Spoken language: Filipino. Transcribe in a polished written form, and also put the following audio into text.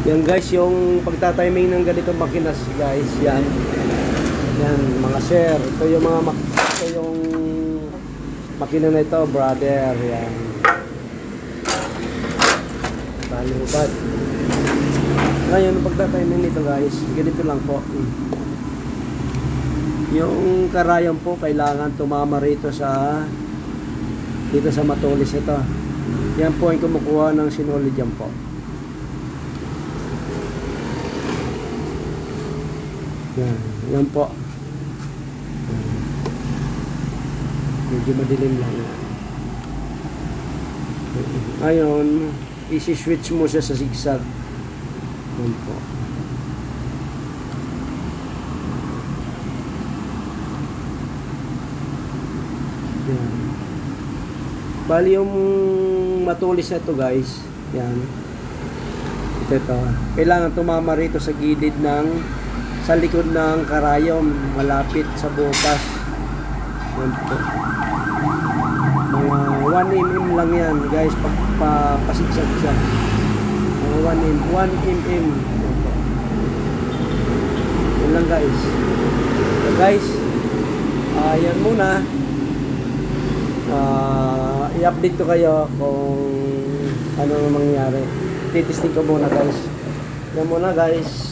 Yan guys, yung pagtatiming ng ganitong makinas guys, yan. Yan, mga sir. Ito yung ito yung makina na ito, brother. Yan. Talubad. Ngayon, yung pagtatiming nito guys, ganito lang po. Yung karayom po, kailangan tumama rito dito sa matulis ito. Yan po yung kumukuha ng sinulid yan po. Yan po. Medyo madilim lang. Ngayon, isi-switch mo siya sa zigzag. Yan po. Yan. Bali yung matulis na ito guys. Yan. Ito. Kailangan tumama rito sa gilid sa likod ng karayom, malapit sa butas. Yan po. Mga 1 mm lang yan guys, pasigsag siya. Mga 1 mm. Yan lang guys. So guys, yan muna. I-update ko kayo kung ano mangyayari. Titesting ko muna guys. Yan muna guys.